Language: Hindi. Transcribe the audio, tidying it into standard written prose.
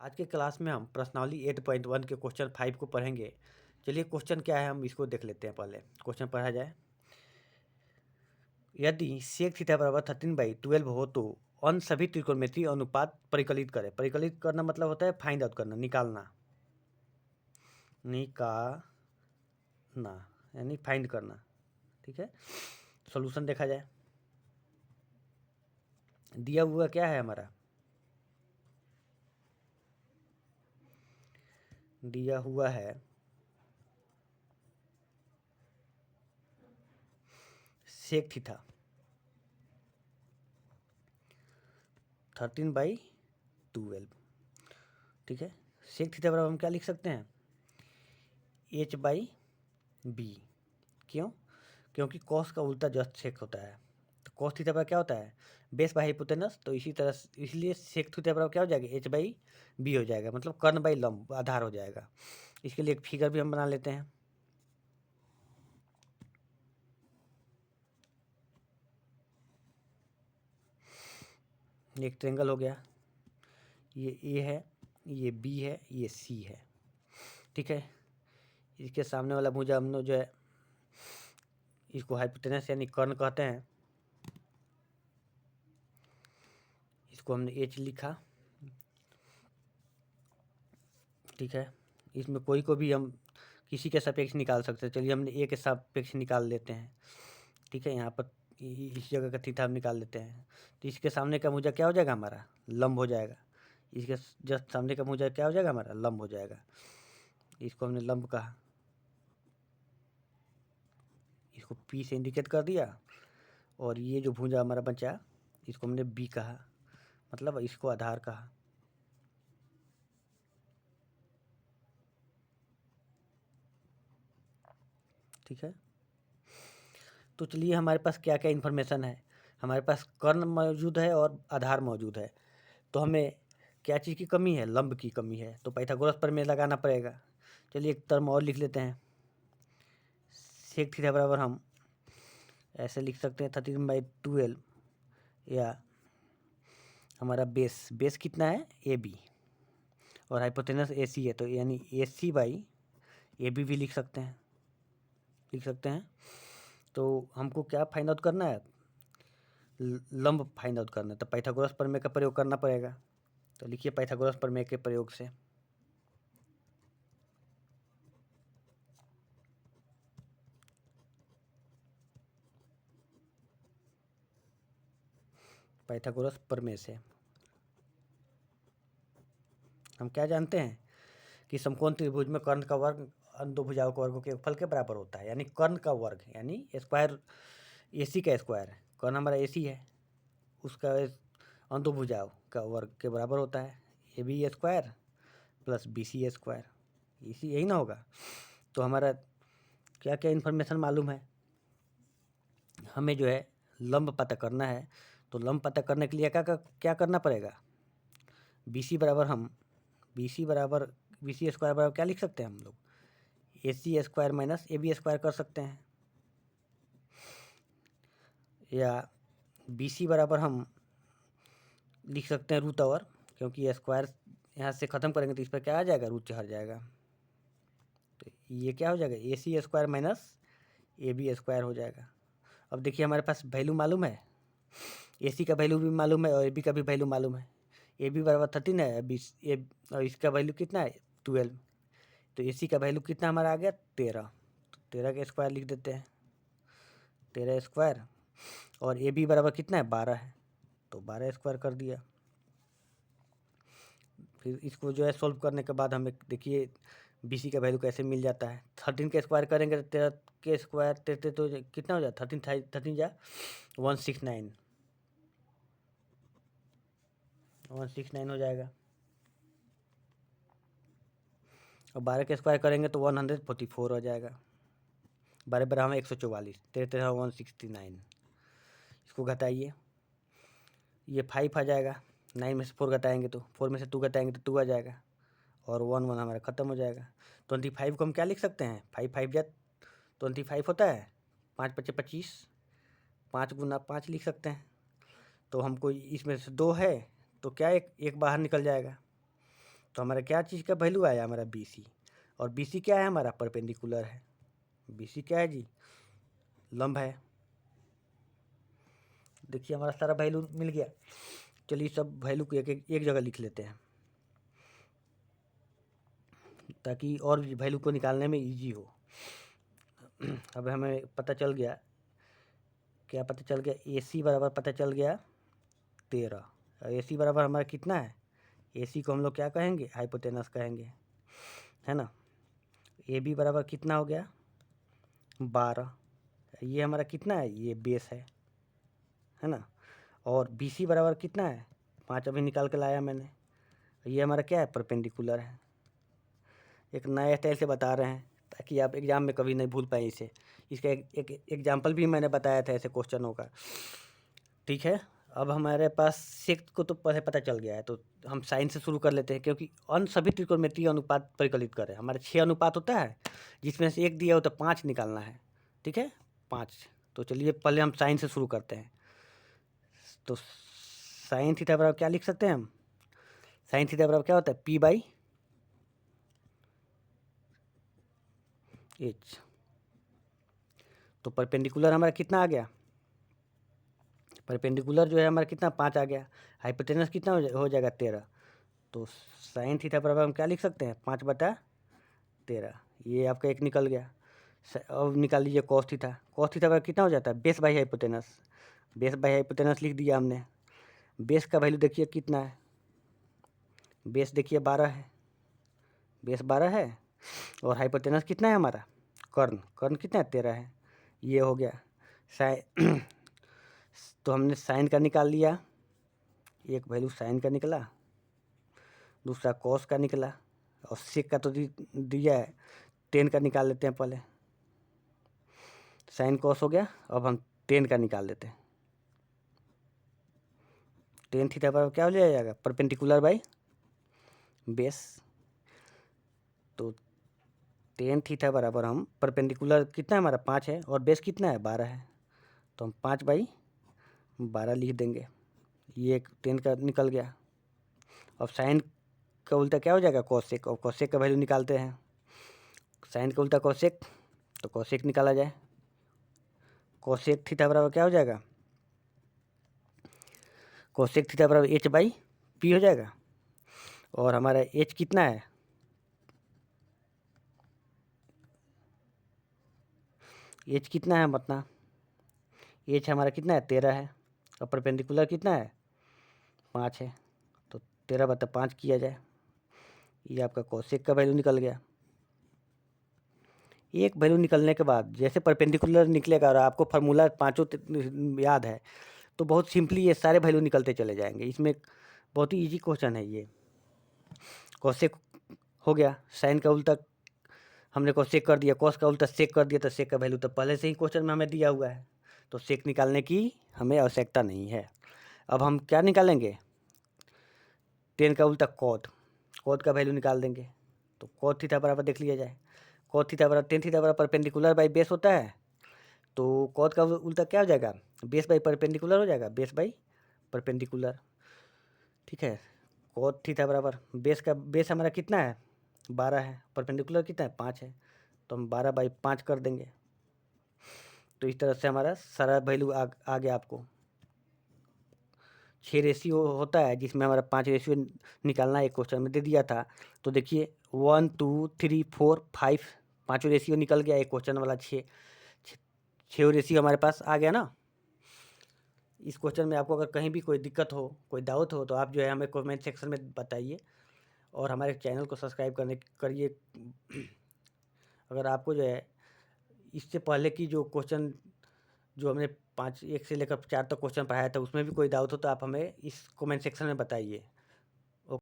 आज के क्लास में हम प्रश्नावली 8.1 के क्वेश्चन 5 को पढ़ेंगे। चलिए क्वेश्चन क्या है हम इसको देख लेते हैं। पहले क्वेश्चन पढ़ा जाए। यदि सेक थीटा बराबर 13/12 हो तो अन्य सभी त्रिकोणमितीय अनुपात परिकलित करें। परिकलित करना मतलब होता है फाइंड आउट करना, निकालना यानी फाइंड करना। ठीक है, सॉल्यूशन देखा जाए। दिया हुआ क्या है हमारा, दिया हुआ है सेक थीटा 13/12। ठीक है, सेक थीटा बराबर हम क्या लिख सकते हैं, h/b। क्यों? क्योंकि कॉस का उल्टा जस्ट सेक होता है। तो कॉस थीटा बराबर क्या होता है, बेस बाई हाइपोटेनस। तो इसी तरह इसलिए सेक थीटा बराबर क्या हो जाएगा, h/b हो जाएगा, मतलब कर्ण बाई लंब, आधार हो जाएगा। इसके लिए एक फिगर भी हम बना लेते हैं। एक ट्रेंगल हो गया, ये ए है, ये बी है, ये सी है। ठीक है, इसके सामने वाला भुजा हम लोग जो है इसको हाइपोटेनस यानी कर्ण कहते हैं। इसको हमने एच लिखा। ठीक है, इसमें कोई को भी हम किसी के सापेक्ष निकाल सकते हैं। चलिए हमने ए के सापेक्ष निकाल लेते हैं। ठीक है, यहाँ पर इस जगह का थीटा हम निकाल लेते हैं। तो इसके सामने का भुजा क्या हो जाएगा हमारा, लंब हो जाएगा। इसके जस्ट सामने का भुजा क्या हो जाएगा हमारा, लंब हो जाएगा। इसको हमने लंब कहा, इसको पी से इंडिकेट कर दिया। और ये जो भुजा हमारा बचा इसको हमने बी कहा, मतलब इसको आधार कहा। ठीक है, तो चलिए हमारे पास क्या क्या इन्फॉर्मेशन है। हमारे पास कर्ण मौजूद है और आधार मौजूद है। तो हमें क्या चीज़ की कमी है, लंब की कमी है। तो पाइथागोरस प्रमेय लगाना पड़ेगा। चलिए एक टर्म और लिख लेते हैं। सेक थीटा बराबर हम ऐसे लिख सकते हैं 13/12, या हमारा बेस कितना है, ए बी, और हाइपोटेनस ए सी है, तो यानी ए सी बाई ए बी भी लिख सकते हैं। तो हमको क्या फाइंड आउट करना है, लंब फाइंड आउट करना है। तो पाइथागोरस प्रमेय का प्रयोग करना पड़ेगा। तो लिखिए पाइथागोरस प्रमेय के प्रयोग से पाइथागोरस प्रमेय से हम क्या जानते हैं कि समकोण त्रिभुज में कर्ण का वर्ग अन्य दो भुजाओं के वर्गों के फल के बराबर होता है। यानी कर्ण का वर्ग यानी स्क्वायर, एसी का स्क्वायर, कर्ण हमारा एसी है, उसका अन्य दो भुजाओं का वर्ग के बराबर होता है। A B square plus B C square, इसी यही ना होगा। तो हमारा क्या क्या इन्फॉर्मेशन मालूम है, हमें जो है लंब पता करना है। तो लंब पता करने के लिए क्या करना पड़ेगा, बी सी बराबर हम बी सी स्क्वायर बराबर क्या लिख सकते हैं हम लोग, A C square minus A B square कर सकते हैं। या बी सी बराबर हम लिख सकते हैं रूट ओवर, क्योंकि स्क्वायर यहाँ से ख़त्म करेंगे तो इस पर क्या आ जाएगा, रूट हट जाएगा। तो ये क्या हो जाएगा, A C square minus A B square हो जाएगा। अब देखिए हमारे पास वैल्यू मालूम है, ए सी का वैल्यू भी मालूम है और ए बी का भी वैल्यू मालूम है। ए बी बराबर 13 है, और इसका वैल्यू कितना है, 12। तो ए सी का वैल्यू कितना हमारा आ गया, 13। तो 13 का स्क्वायर लिख देते हैं, 13 स्क्वायर। और ए बी बराबर कितना है, 12 है, तो 12 स्क्वायर कर दिया। फिर इसको जो है सोल्व करने के बाद हमें देखिए बी सी का वैल्यू कैसे मिल जाता है। 13 के स्क्वायर करेंगे तो 13 के स्क्वायर 13 तो कितना हो जाता है, 13 जा 169 हो जाएगा। और 12 के स्क्वायर करेंगे तो 144 हो जाएगा। 12 12 हमें 144, 13 169। इसको घटाइए, ये 5 आ जाएगा। 9 में से 4 घटाएंगे तो 4 में से 2 घटाएंगे तो 2 आ जाएगा, और 1 1 हमारा ख़त्म हो जाएगा। 25 को हम क्या लिख सकते हैं, 5 5 जा 25 होता है, 5 5 25, 5 गुना 5 लिख सकते हैं। तो हमको इसमें से 2 है तो क्या एक बाहर निकल जाएगा, तो हमारा क्या चीज़ का वैल्यू आया, हमारा BC। और BC क्या है, हमारा परपेंडिकुलर है। BC क्या है जी, लंब है। देखिए हमारा सारा वैल्यू मिल गया। चलिए सब वैल्यू को एक जगह लिख लेते हैं ताकि और वैल्यू को निकालने में इजी हो। अब हमें पता चल गया, क्या पता चल गया, AC बराबर पता चल गया 13। AC बराबर हमारा कितना है, AC को हम लोग क्या कहेंगे, हाइपोटेनस कहेंगे, है ना। AB बराबर कितना हो गया, 12। ये हमारा कितना है, ये बेस है ना। और BC बराबर कितना है, 5 अभी निकाल के लाया मैंने। ये हमारा क्या है, परपेंडिकुलर है। एक नया स्टाइल से बता रहे हैं ताकि आप एग्ज़ाम में कभी नहीं भूल पाए इसे। इसका एक एग्जाम्पल भी मैंने बताया था ऐसे क्वेश्चनों का, ठीक है। अब हमारे पास सेक को तो पहले पता चल गया है, तो हम साइन से शुरू कर लेते हैं, क्योंकि अन्य सभी त्रिकोणमितीय अनुपात परिकलित करें। हमारे 6 अनुपात होता है, जिसमें से एक दिया हो तो 5 निकालना है, ठीक है, 5। तो चलिए पहले हम साइन से शुरू करते हैं। तो साइन थीटा बराबर क्या लिख सकते हैं हम, साइन थीटा बराबर क्या होता है, P/H। तो परपेंडिकुलर हमारा कितना आ गया, परपेंडिकुलर जो है हमारा कितना, 5 आ गया। हाइपोटेनस कितना हो जाएगा, 13। तो साइन थीटा बराबर हम क्या लिख सकते हैं, 5/13। ये आपका एक निकल गया। अब निकाल लीजिए कॉस थीटा। कॉस थीटा बराबर कितना हो जाता है, base by hypotenuse. Base by hypotenuse लिख दिया हमने। बेस का वैल्यू देखिए कितना है, बेस देखिए 12 है, बेस 12 है। और हाइपोटेनस कितना है हमारा, कर्ण कितना है, 13 है। ये हो गया साइन। तो हमने साइन का निकाल लिया, एक वैल्यू साइन का निकला, दूसरा कॉस का निकला, और सेक का तो दिया है, 10 का निकाल लेते हैं पहले। साइन कॉस हो गया, अब हम 10 का निकाल लेते हैं। 10 थीटा पर क्या हो जाएगा, परपेंडिकुलर बाई बेस। तो 10 थीटा बराबर हम परपेंडिकुलर कितना है हमारा, 5 है, और बेस कितना है, 12 है। तो हम 5/12 लिख देंगे। ये एक 10 का निकल गया। अब साइन का उल्टा क्या हो जाएगा, कॉसेक। और कॉसेक का वैल्यू निकालते हैं, साइन का उल्टा कॉसेक, तो कॉसेक निकाला जाए। कॉसेक थीटा बराबर क्या हो जाएगा, कॉसेक थीटा बराबर H/P हो जाएगा। और हमारा H कितना है, H कितना है अपना, H हमारा कितना है, 13 है। और परपेंडिकुलर कितना है, 5 है। तो 13/5 किया जाए, ये आपका कॉसेक का वैल्यू निकल गया। एक वैल्यू निकलने के बाद जैसे परपेंडिकुलर निकलेगा और आपको फार्मूला पाँचों याद है, तो बहुत सिंपली ये सारे वैल्यू निकलते चले जाएंगे। इसमें बहुत ही इजी क्वेश्चन है ये। कॉसेक हो गया, साइन का उल्टा हमने कॉसेक कर दिया, कॉस का उल्टा सेक कर दिया, तो सेक का वैल्यू तो पहले से ही क्वेश्चन में हमें दिया हुआ है, तो सेक निकालने की हमें आवश्यकता नहीं है। अब हम क्या निकालेंगे, 10 का उल्टा कॉट, कॉट का वैल्यू निकाल देंगे। तो कॉट थीटा बराबर देख लिया जाए, कॉट थीटा बराबर 10 थीटा बराबर परपेंडिकुलर बाई बेस होता है। तो कॉट का उल्टा क्या हो जाएगा, बेस बाई परपेंडिकुलर हो जाएगा, बेस बाई परपेंडिकुलर, ठीक है। कॉट थीटा बराबर बेस हमारा कितना है, 12 है, परपेंडिकुलर कितना है, 5 है। तो हम 12/5 कर देंगे। तो इस तरह से हमारा सारा वैल्यू आ गया आपको। 6 रेशियो होता है, जिसमें हमारा 5 रेशियो निकालना एक क्वेश्चन में दे दिया था। तो देखिए 1 2 3 4 5 पाँचों रेशियो निकल गया एक क्वेश्चन वाला। 6 रेशियो हमारे पास आ गया ना। इस क्वेश्चन में आपको अगर कहीं भी कोई दिक्कत हो, कोई डाउट हो, तो आप जो है हमें कमेंट सेक्शन में बताइए, और हमारे चैनल को सब्सक्राइब करिए। अगर आपको जो है इससे पहले की जो क्वेश्चन जो हमने 1 से लेकर 4 तक क्वेश्चन पढ़ाया था, उसमें भी कोई डाउट हो तो आप हमें इस कमेंट सेक्शन में बताइए।